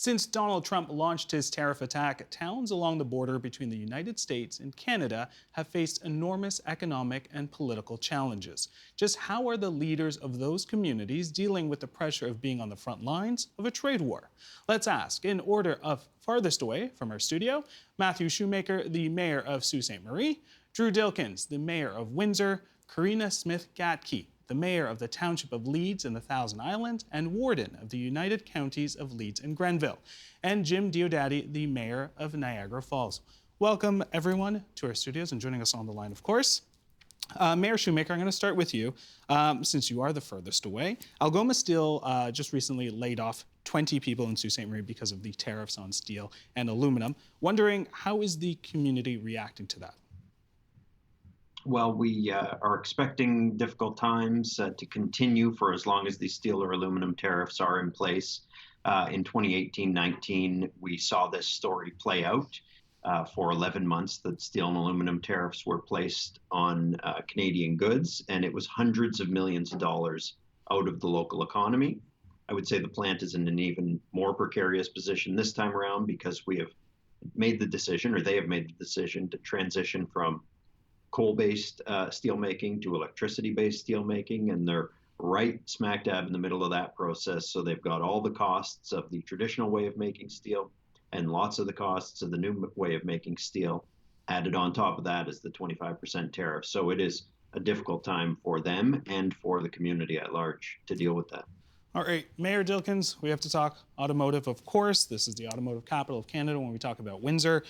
Since Donald Trump launched his tariff attack, towns along the border between the United States and Canada have faced enormous economic and political challenges. Just how are the leaders of those communities dealing with the pressure of being on the front lines of a trade war? Let's ask, in order of farthest away from our studio, Matthew Shoemaker, the mayor of Sault Ste. Marie, Drew Dilkens, the mayor of Windsor, Corinna Smith-Gatcke, the mayor of the Township of Leeds in the Thousand Islands and warden of the United Counties of Leeds and Grenville, and Jim Diodati, the mayor of Niagara Falls. Welcome, everyone, to our studios, and joining us on the line, of course, Mayor Shoemaker, I'm going to start with you, since you are the furthest away. Algoma Steel just recently laid off 20 people in Sault Ste. Marie because of the tariffs on steel and aluminum. Wondering, how is the community reacting to that? Well, we are expecting difficult times to continue for as long as these steel or aluminum tariffs are in place. In 2018-19, we saw this story play out. For 11 months, the steel and aluminum tariffs were placed on Canadian goods, and it was hundreds of millions of dollars out of the local economy. I would say the plant is in an even more precarious position this time around because we have made the decision, or they have made the decision, to transition from coal-based steelmaking to electricity-based steelmaking, and they're right smack dab in the middle of that process. So they've got all the costs of the traditional way of making steel and lots of the costs of the new way of making steel. Added on top of that is the 25% tariff. So it is a difficult time for them and for the community at large to deal with that. All right, Mayor Dilkens, we have to talk automotive, of course. This is the automotive capital of Canada when we talk about Windsor.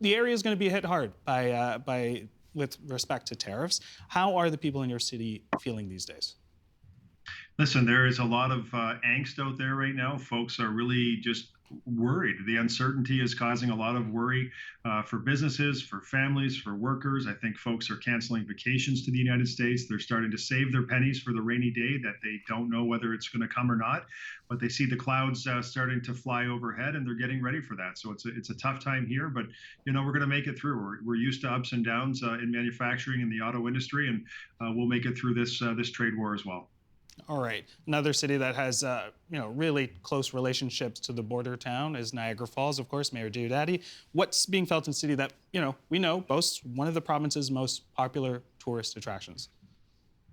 The area is going to be hit hard with respect to tariffs. How are the people in your city feeling these days? Listen, there is a lot of angst out there right now. Folks are really just worried. The uncertainty is causing a lot of worry for businesses, for families, for workers. I think folks are canceling vacations to the United States. They're starting to save their pennies for the rainy day that they don't know whether it's going to come or not. But they see the clouds starting to fly overhead, and they're getting ready for that. So it's a tough time here, but we're going to make it through. We're used to ups and downs in manufacturing and the auto industry, and we'll make it through this trade war as well. All right. Another city that has, really close relationships to the border town is Niagara Falls, of course, Mayor Diodati. What's being felt in a city that, we know boasts one of the province's most popular tourist attractions?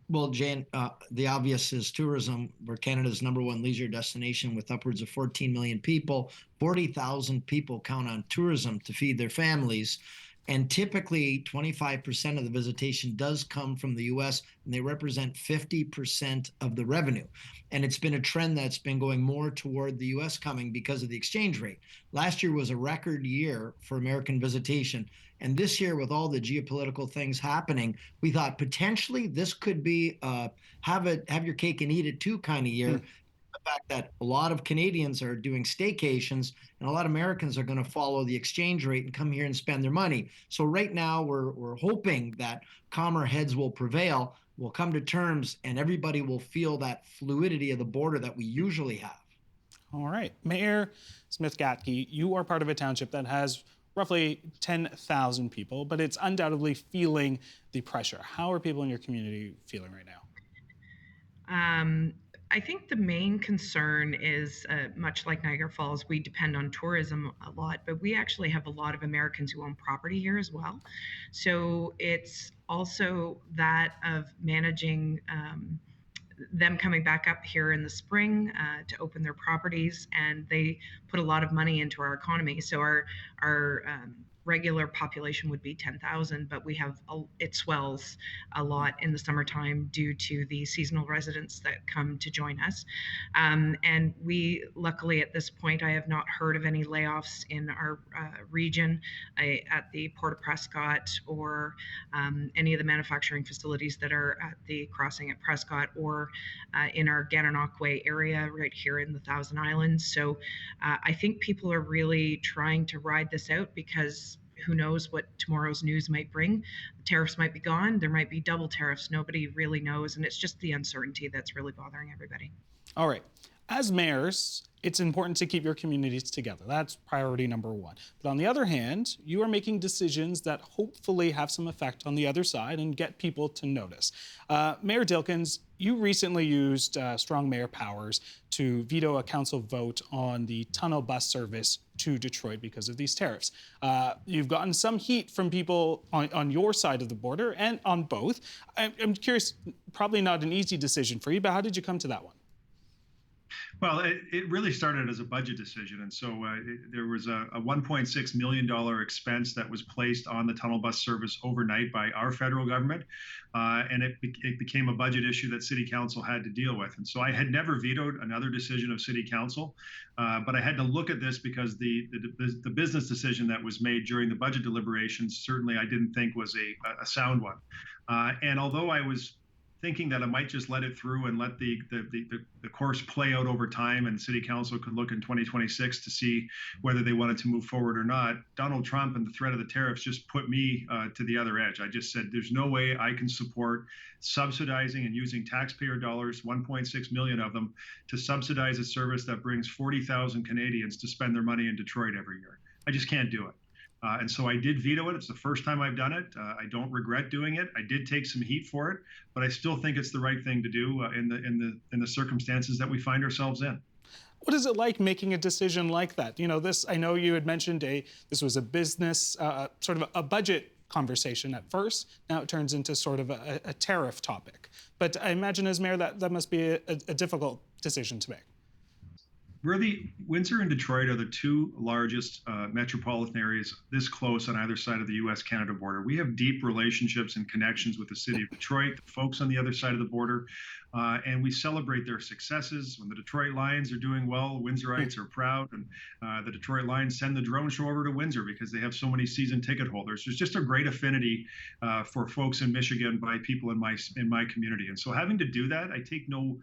Well, Jeyan, the obvious is tourism. We're Canada's #1 leisure destination with upwards of 14 million people. 40,000 people count on tourism to feed their families. And typically, 25% of the visitation does come from the U.S., and they represent 50% of the revenue. And it's been a trend that's been going more toward the U.S. coming because of the exchange rate. Last year was a record year for American visitation. And this year, with all the geopolitical things happening, we thought potentially this could be have your cake and eat it too kind of year. The fact that a lot of Canadians are doing staycations and a lot of Americans are going to follow the exchange rate and come here and spend their money. So right now we're hoping that calmer heads will prevail, we'll come to terms, and everybody will feel that fluidity of the border that we usually have. All right. Mayor Smith-Gatcke, you are part of a township that has roughly 10,000 people, but it's undoubtedly feeling the pressure. How are people in your community feeling right now? I think the main concern is, much like Niagara Falls, we depend on tourism a lot, but we actually have a lot of Americans who own property here as well. So it's also that of managing them coming back up here in the spring to open their properties, and they put a lot of money into our economy. So our regular population would be 10,000, but it swells a lot in the summertime due to the seasonal residents that come to join us. And we, luckily at this point, I have not heard of any layoffs in our region at the Port of Prescott or any of the manufacturing facilities that are at the crossing at Prescott or in our Gananoque area right here in the Thousand Islands. So I think people are really trying to ride this out because who knows what tomorrow's news might bring. The tariffs might be gone. There might be double tariffs. Nobody really knows. And it's just the uncertainty that's really bothering everybody. All right. as mayors, it's important to keep your communities together. That's priority number one. But on the other hand, you are making decisions that hopefully have some effect on the other side and get people to notice. Mayor Dilkens, you recently used strong mayor powers to veto a council vote on the tunnel bus service to Detroit because of these tariffs. You've gotten some heat from people on your side of the border and on both. I'm curious, probably not an easy decision for you, but how did you come to that one? Well, it really started as a budget decision. And so there was a $1.6 million expense that was placed on the tunnel bus service overnight by our federal government. And it became a budget issue that City Council had to deal with. And so I had never vetoed another decision of City Council, but I had to look at this because the business decision that was made during the budget deliberations, certainly I didn't think was a sound one. And although I was thinking that I might just let it through and let the course play out over time, and City Council could look in 2026 to see whether they wanted to move forward or not. Donald Trump and the threat of the tariffs just put me to the other edge. I just said, there's no way I can support subsidizing and using taxpayer dollars, 1.6 million of them, to subsidize a service that brings 40,000 Canadians to spend their money in Detroit every year. I just can't do it. And so I did veto it. It's the first time I've done it. I don't regret doing it. I did take some heat for it, but I still think it's the right thing to do in the circumstances that we find ourselves in. What is it like making a decision like that? You know, I know you had mentioned this was a business, sort of a budget conversation at first. Now it turns into sort of a tariff topic. But I imagine as mayor that must be a difficult decision to make. Windsor and Detroit are the two largest metropolitan areas this close on either side of the U.S.-Canada border. We have deep relationships and connections with the city of Detroit, the folks on the other side of the border, and we celebrate their successes. When the Detroit Lions are doing well, Windsorites are proud, and the Detroit Lions send the drone show over to Windsor because they have so many season ticket holders. There's just a great affinity for folks in Michigan by people in my community, and so having to do that, I take no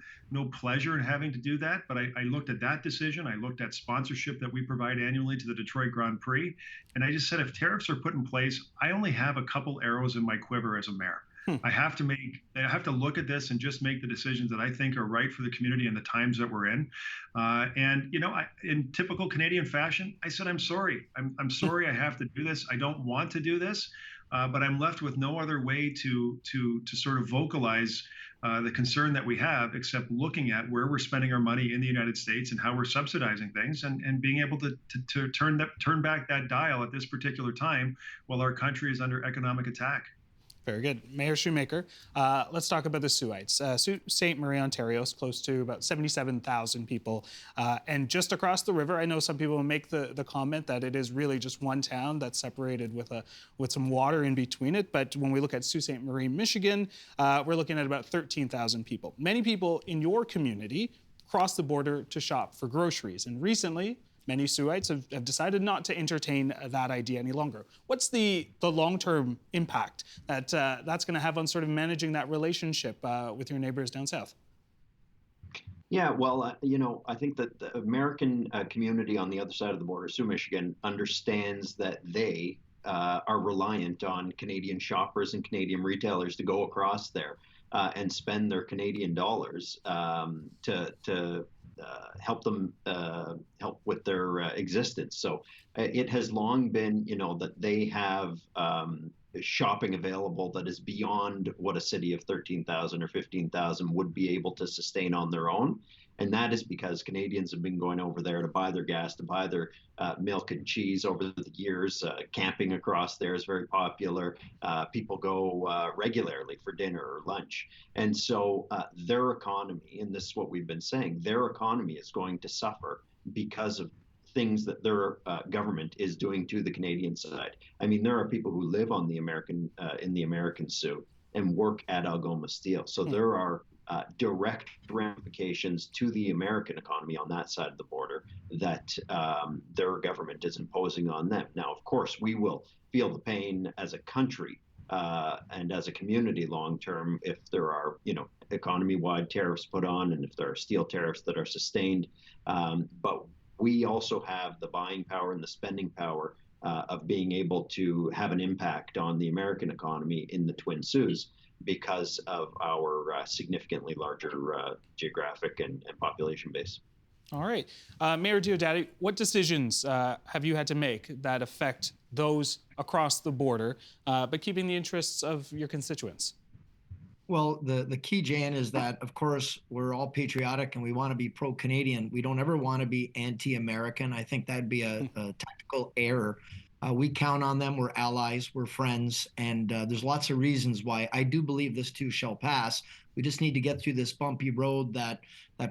pleasure in having to do that. But I looked at that decision. I looked at sponsorship that we provide annually to the Detroit Grand Prix, and I just said, if tariffs are put in place, I only have a couple arrows in my quiver as a mayor. I have to look at this and just make the decisions that I think are right for the community and the times that we're in. And you know, in typical Canadian fashion, I said, I'm sorry. I'm sorry I have to do this. I don't want to do this, but I'm left with no other way to sort of vocalize the concern that we have, except looking at where we're spending our money in the United States and how we're subsidizing things, and being able to turn back that dial at this particular time while our country is under economic attack. Very good. Mayor Shoemaker, let's talk about the Saultites. Sault Ste. Marie, Ontario is close to about 77,000 people. And just across the river, I know some people make the comment that it is really just one town that's separated with some water in between it. But when we look at Sault Ste. Marie, Michigan, we're looking at about 13,000 people. Many people in your community cross the border to shop for groceries. And recently, many Saultites have decided not to entertain that idea any longer. What's the long-term impact that that's going to have on sort of managing that relationship with your neighbors down south? Yeah, well, you know, I think that the American community on the other side of the border, Sault, Michigan, understands that they are reliant on Canadian shoppers and Canadian retailers to go across there and spend their Canadian dollars to help them help with their existence. So it has long been, you know, that they have shopping available that is beyond what a city of 13,000 or 15,000 would be able to sustain on their own. And that is because Canadians have been going over there to buy their gas, to buy their milk and cheese over the years. Camping across there is very popular. People go regularly for dinner or lunch. And so their economy, and this is what we've been saying, their economy is going to suffer because of things that their government is doing to the Canadian side. I mean, there are people who live on the American in the American Sault and work at Algoma Steel. So there are direct ramifications to the American economy on that side of the border that their government is imposing on them. Now, of course, we will feel the pain as a country and as a community long term if there are, you know, economy-wide tariffs put on, and if there are steel tariffs that are sustained. But we also have the buying power and the spending power of being able to have an impact on the American economy in the Twin Saults because of our significantly larger geographic and population base. All right. Mayor Diodati, what decisions have you had to make that affect those across the border, but keeping the interests of your constituents? Well, the key, Jan, is that, of course, we're all patriotic and we want to be pro-Canadian. We don't ever want to be anti-American. I think that'd be a tactical error. We count on them. We're allies. We're friends. And there's lots of reasons why I do believe this too shall pass. We just need to get through this bumpy road that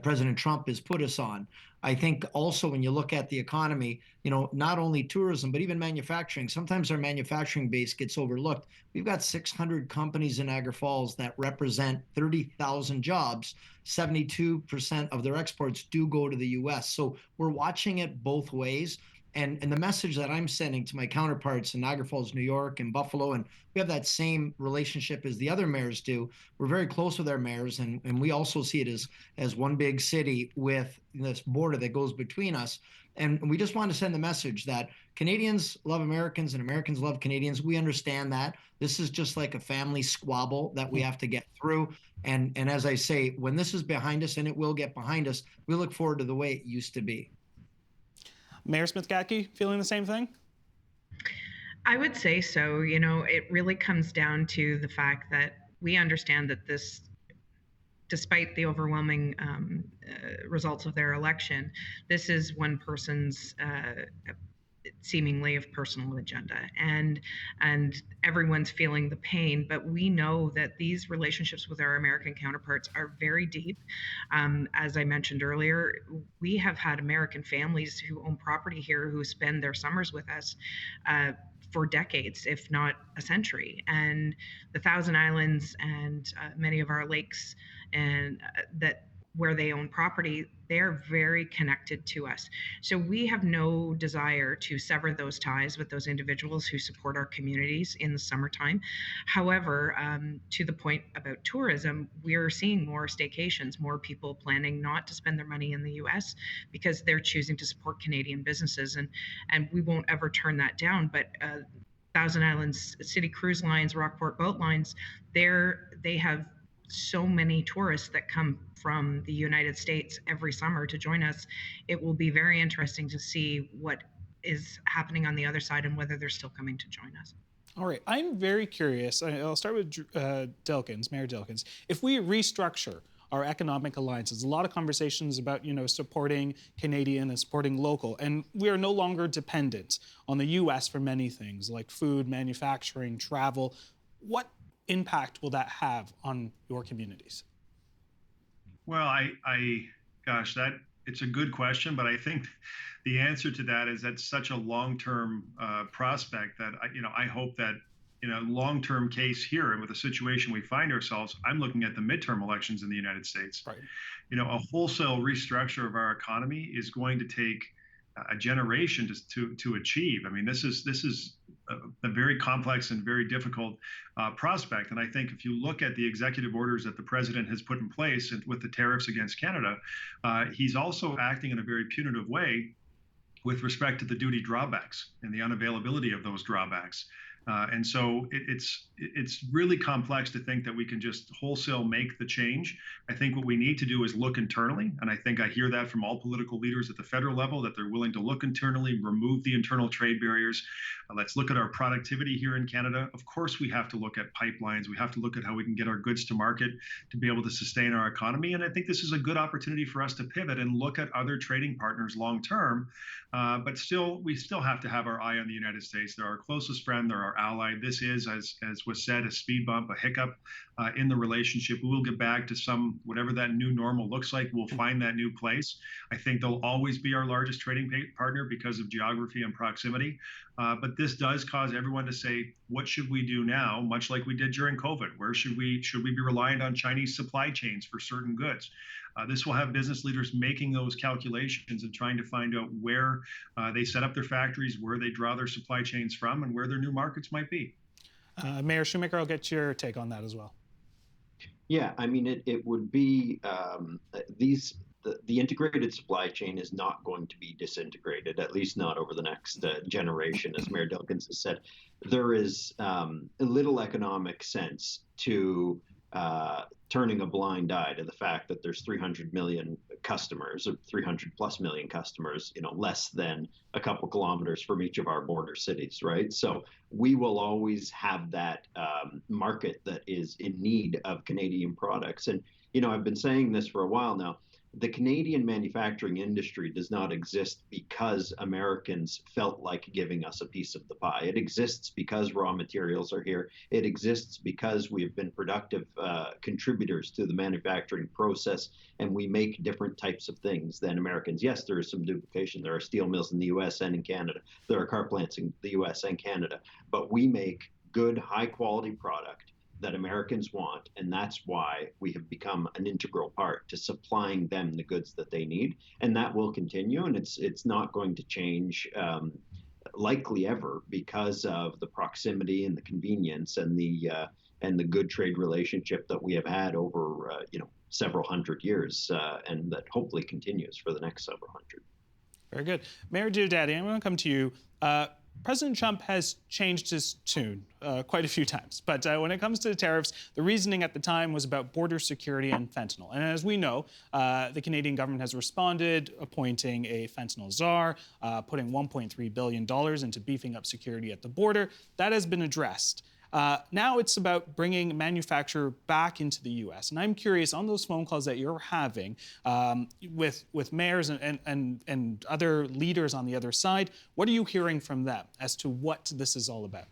President Trump has put us on. I think also when you look at the economy, not only tourism, but even manufacturing, sometimes our manufacturing base gets overlooked. We've got 600 companies in Niagara Falls that represent 30,000 jobs. 72% of their exports do go to the U.S. So we're watching it both ways. And the message that I'm sending to my counterparts in Niagara Falls, New York, and Buffalo, and we have that same relationship as the other mayors do. We're very close with our mayors, and we also see it as one big city with this border that goes between us. And we just want to send the message that Canadians love Americans and Americans love Canadians. We understand that. This is just like a family squabble that we have to get through. And as I say, when this is behind us, and it will get behind us, we look forward to the way it used to be. Mayor Smith-Gatcke, feeling the same thing? I would say so. It really comes down to the fact that we understand that this, despite the overwhelming results of their election, this is one person's seemingly of personal agenda, and everyone's feeling the pain. But we know that these relationships with our American counterparts are very deep. As I mentioned earlier, we have had American families who own property here who spend their summers with us for decades, if not a century. And the Thousand Islands and many of our lakes, and where they own property, they're very connected to us. So we have no desire to sever those ties with those individuals who support our communities in the summertime. However, to the point about tourism, we're seeing more staycations, more people planning not to spend their money in the U.S. because they're choosing to support Canadian businesses, and we won't ever turn that down. But Thousand Islands City Cruise Lines, Rockport Boat Lines, they have so many tourists that come from the United States every summer to join us. It will be very interesting to see what is happening on the other side and whether they're still coming to join us. All right, I'm very curious. I'll start with Dilkens, Mayor Dilkens. If we restructure our economic alliances, a lot of conversations about supporting Canadian and supporting local, and we are no longer dependent on the U.S. for many things like food, manufacturing, travel. What impact will that have on your communities? Well, gosh, it's a good question, but I think the answer to that is that's such a long-term prospect that I hope that long-term case here, and with the situation we find ourselves, I'm looking at the midterm elections in the United States. Right. A wholesale restructure of our economy is going to take a generation to achieve. I mean, this is a very complex and very difficult prospect. And I think if you look at the executive orders that the president has put in place with the tariffs against Canada, he's also acting in a very punitive way with respect to the duty drawbacks and the unavailability of those drawbacks. And so it's really complex to think that we can just wholesale make the change. I think what we need to do is look internally, and I think I hear that from all political leaders at the federal level, that they're willing to look internally, remove the internal trade barriers. Let's look at our productivity here in Canada. Of course, we have to look at pipelines. We have to look at how we can get our goods to market to be able to sustain our economy. And I think this is a good opportunity for us to pivot and look at other trading partners long term. But we still have to have our eye on the United States. They're our closest friend. They're our ally. This is, as was said, a speed bump, a hiccup in the relationship. We will get back to whatever that new normal looks like. We'll find that new place. I think they'll always be our largest trading partner because of geography and proximity. But this does cause everyone to say, what should we do now? Much like we did during COVID. Where should we be reliant on Chinese supply chains for certain goods? This will have business leaders making those calculations and trying to find out where they set up their factories, where they draw their supply chains from, and where their new markets might be. Mayor Shoemaker, I'll get your take on that as well. Yeah, I mean, it would be the integrated supply chain is not going to be disintegrated, at least not over the next generation, as Mayor Dilkens has said. There is little economic sense to turning a blind eye to the fact that there's 300 million customers, 300 plus million customers, less than a couple kilometers from each of our border cities, right? So we will always have that market that is in need of Canadian products. And, I've been saying this for a while now. The Canadian manufacturing industry does not exist because Americans felt like giving us a piece of the pie. It exists because raw materials are here. It exists because we have been productive contributors to the manufacturing process, and we make different types of things than Americans. Yes, there is some duplication. There are steel mills in the U.S. and in Canada. There are car plants in the U.S. and Canada. But we make good, high-quality product that Americans want, and that's why we have become an integral part to supplying them the goods that they need, and that will continue, and it's not going to change likely ever because of the proximity and the convenience and the good trade relationship that we have had over several hundred years, and that hopefully continues for the next several hundred. Very good. Mayor Diodati, I'm going to come to you. President Trump has changed his tune quite a few times. But when it comes to the tariffs, the reasoning at the time was about border security and fentanyl. And as we know, the Canadian government has responded, appointing a fentanyl czar, putting $1.3 billion into beefing up security at the border. That has been addressed. Now it's about bringing manufacture back into the U.S. And I'm curious, on those phone calls that you're having with mayors and other leaders on the other side, what are you hearing from them as to what this is all about?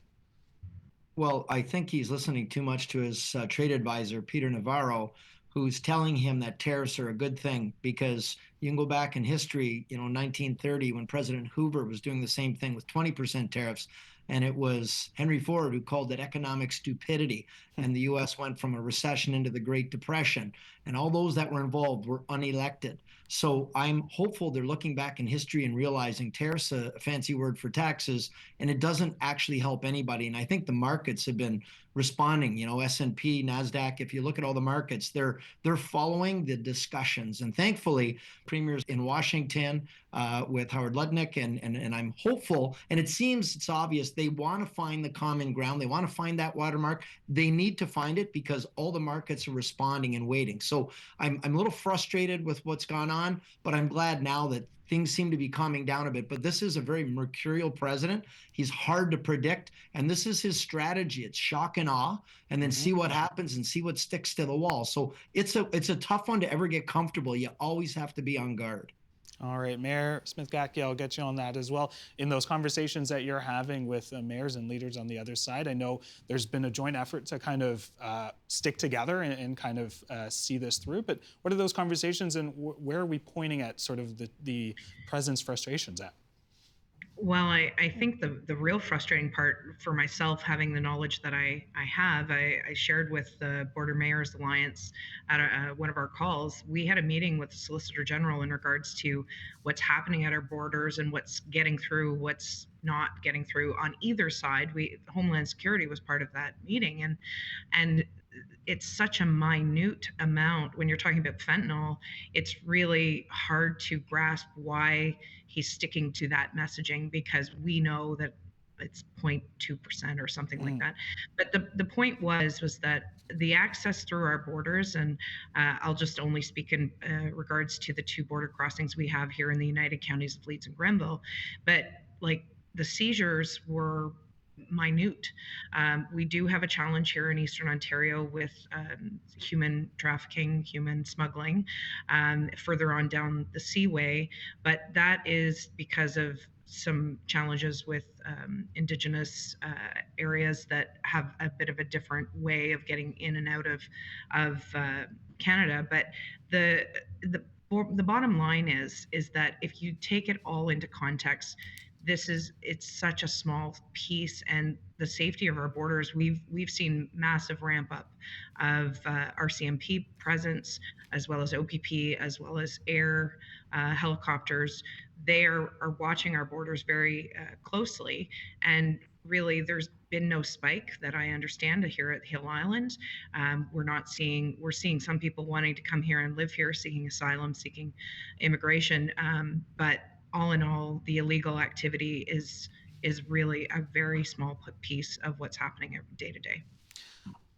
Well, I think he's listening too much to his trade advisor, Peter Navarro, who's telling him that tariffs are a good thing, because you can go back in history, 1930, when President Hoover was doing the same thing with 20% tariffs. And it was Henry Ford who called it economic stupidity. And the U.S. went from a recession into the Great Depression. And all those that were involved were unelected. So I'm hopeful they're looking back in history and realizing tariffs, a fancy word for taxes, and it doesn't actually help anybody. And I think the markets have been responding. S&P, NASDAQ, if you look at all the markets, they're following the discussions. And thankfully, premiers in Washington with Howard Lutnick, and I'm hopeful, and it seems it's obvious, they want to find the common ground. They want to find that watermark. They need to find it because all the markets are responding and waiting. So I'm a little frustrated with what's gone on, but I'm glad now that things seem to be calming down a bit. But this is a very mercurial president. He's hard to predict, and this is his strategy. It's shock and awe, and then see what happens and see what sticks to the wall. So it's a tough one to ever get comfortable. You always have to be on guard. All right, Mayor Smith-Gatcke, I'll get you on that as well. In those conversations that you're having with mayors and leaders on the other side, I know there's been a joint effort to kind of stick together and kind of see this through. But what are those conversations, and where are we pointing at sort of the president's frustrations at? Well, I think the real frustrating part for myself, having the knowledge that I have, I shared with the Border Mayors Alliance at one of our calls. We had a meeting with the Solicitor General in regards to what's happening at our borders and what's getting through, what's not getting through on either side. Homeland Security was part of that meeting, and it's such a minute amount. When you're talking about fentanyl, it's really hard to grasp why he's sticking to that messaging, because we know that it's 0.2% or something like that. But the point was that the access through our borders, and I'll just only speak in regards to the two border crossings we have here in the United Counties of Leeds and Grenville, but like the seizures were minute. We do have a challenge here in Eastern Ontario with human trafficking, human smuggling, further on down the seaway, but that is because of some challenges with Indigenous areas that have a bit of a different way of getting in and out of Canada. But the bottom line is that if you take it all into context, it's such a small piece, and the safety of our borders, we've seen massive ramp up of RCMP presence, as well as OPP, as well as air helicopters. They are watching our borders very closely, and really there's been no spike that I understand here at Hill Island. We're seeing some people wanting to come here and live here, seeking asylum, seeking immigration, but all in all, the illegal activity is really a very small piece of what's happening day to day.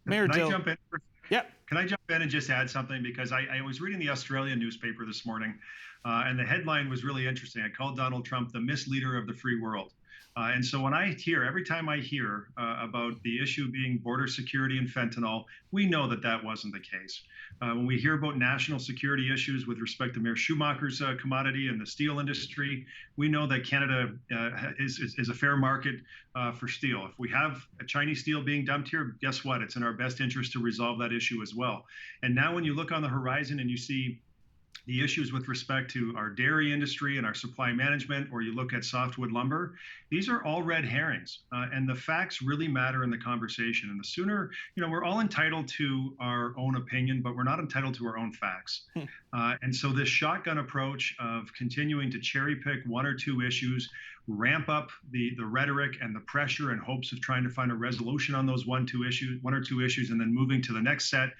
Mayor Can I Dill, jump in for a Yep. Can I jump in and just add something? Because I was reading the Australian newspaper this morning, and the headline was really interesting. I called Donald Trump the misleader of the free world. And so when every time I hear about the issue being border security and fentanyl, we know that that wasn't the case. When we hear about national security issues with respect to Mayor Shoemaker's commodity and the steel industry, we know that Canada is a fair market for steel. If we have a Chinese steel being dumped here, guess what? It's in our best interest to resolve that issue as well. And now when you look on the horizon and you see the issues with respect to our dairy industry and our supply management, or you look at softwood lumber, these are all red herrings. And the facts really matter in the conversation. And the sooner, we're all entitled to our own opinion, but we're not entitled to our own facts. And so this shotgun approach of continuing to cherry pick one or two issues, ramp up the rhetoric and the pressure in hopes of trying to find a resolution on those one or two issues, and then moving to the next set,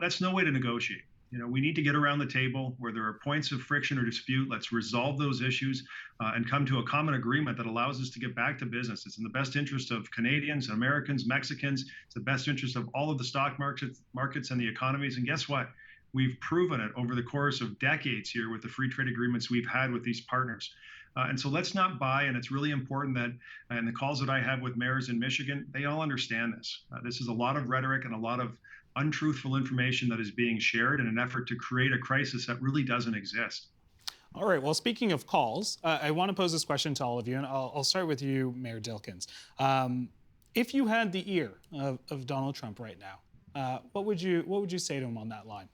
that's no way to negotiate. We need to get around the table where there are points of friction or dispute. Let's resolve those issues and come to a common agreement that allows us to get back to business. It's in the best interest of Canadians, Americans, Mexicans. It's the best interest of all of the stock markets and the economies. And guess what? We've proven it over the course of decades here with the free trade agreements we've had with these partners. And so let's not buy, and it's really important that in the calls that I have with mayors in Michigan, they all understand this. This is a lot of rhetoric and a lot of untruthful information that is being shared in an effort to create a crisis that really doesn't exist. All right, well, speaking of calls, I want to pose this question to all of you, and I'll start with you, Mayor Dilkens. If you had the ear of Donald Trump right now, what would you say to him on that line?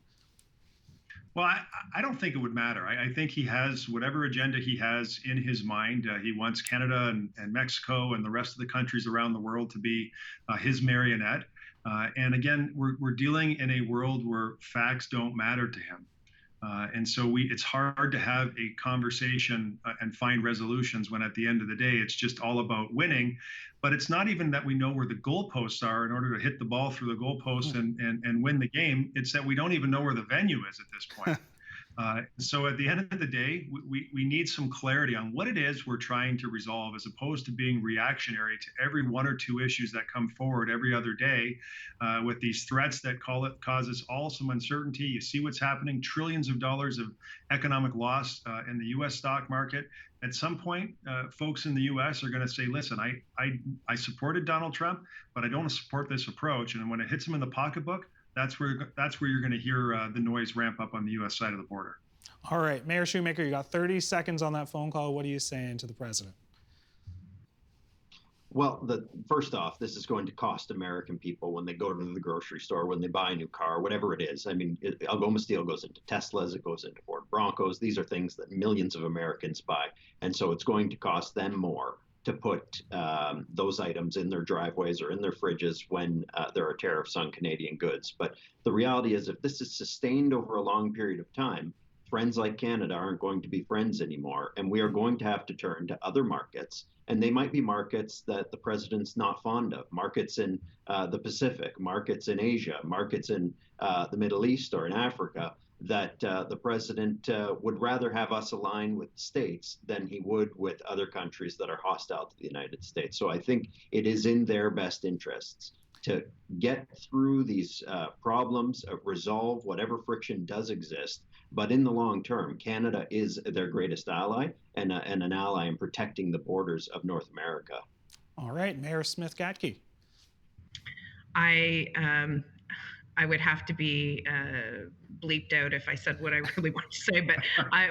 Well, I don't think it would matter. I think he has whatever agenda he has in his mind. He wants Canada and Mexico and the rest of the countries around the world to be his marionette. And again, we're dealing in a world where facts don't matter to him. And so it's hard to have a conversation and find resolutions when at the end of the day, it's just all about winning. But it's not even that we know where the goalposts are in order to hit the ball through the goalposts and win the game. It's that we don't even know where the venue is at this point. So at the end of the day, we need some clarity on what it is we're trying to resolve, as opposed to being reactionary to every one or two issues that come forward every other day with these threats that cause us all some uncertainty. You see what's happening, trillions of dollars of economic loss in the U.S. stock market. At some point, folks in the U.S. are going to say, listen, I supported Donald Trump, but I don't support this approach. And when it hits them in the pocketbook, that's where you're going to hear the noise ramp up on the U.S. side of the border. All right, Mayor Shoemaker, you got 30 seconds on that phone call. What are you saying to the president? Well, first off, this is going to cost American people when they go to the grocery store, when they buy a new car, whatever it is. I mean, Algoma Steel goes into Teslas, it goes into Ford Broncos. These are things that millions of Americans buy. And so it's going to cost them more to put those items in their driveways or in their fridges when there are tariffs on Canadian goods. But the reality is, if this is sustained over a long period of time, friends like Canada aren't going to be friends anymore, and we are going to have to turn to other markets. And they might be markets that the president's not fond of, markets in the Pacific, markets in Asia, markets in the Middle East or in Africa, that the president would rather have us align with the states than he would with other countries that are hostile to the United States. So I think it is in their best interests to get through these problems, resolve whatever friction does exist. But in the long term, Canada is their greatest ally and an ally in protecting the borders of North America. All right, Mayor Smith-Gatcke. I would have to be bleeped out if I said what I really want to say, but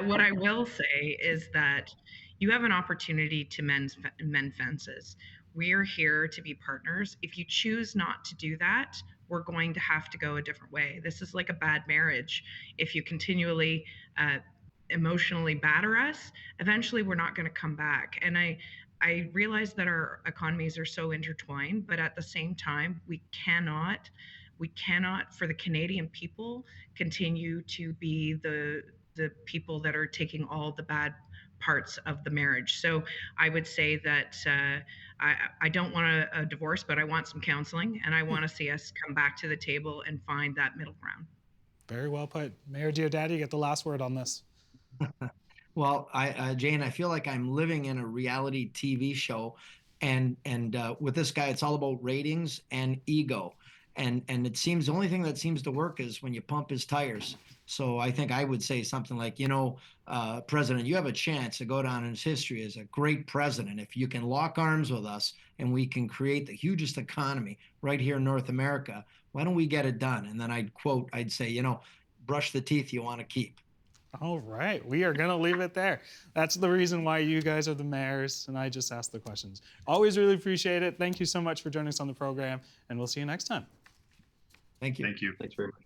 what I will say is that you have an opportunity to mend fences. We're here to be partners. If you choose not to do that, we're going to have to go a different way. This is like a bad marriage. If you continually emotionally batter us, eventually we're not going to come back. And I realize that our economies are so intertwined, but at the same time, we cannot, for the Canadian people, continue to be the people that are taking all the bad parts of the marriage. So I would say that I don't want a divorce, but I want some counseling, and I want to see us come back to the table and find that middle ground. Very well put. Mayor Diodati, you get the last word on this. Well, Jane, I feel like I'm living in a reality TV show, and with this guy, it's all about ratings and ego. and it seems the only thing that seems to work is when you pump his tires. So I think I would say something like, President, you have a chance to go down in history as a great president if you can lock arms with us and we can create the hugest economy right here in North America. Why don't we get it done? And then I'd say, brush the teeth you want to keep. All right, we are going to leave it there. That's the reason why you guys are the mayors, and I just ask the questions. Always really appreciate it. Thank you so much for joining us on the program, and we'll see you next time. Thank you. Thank you. Thanks very much.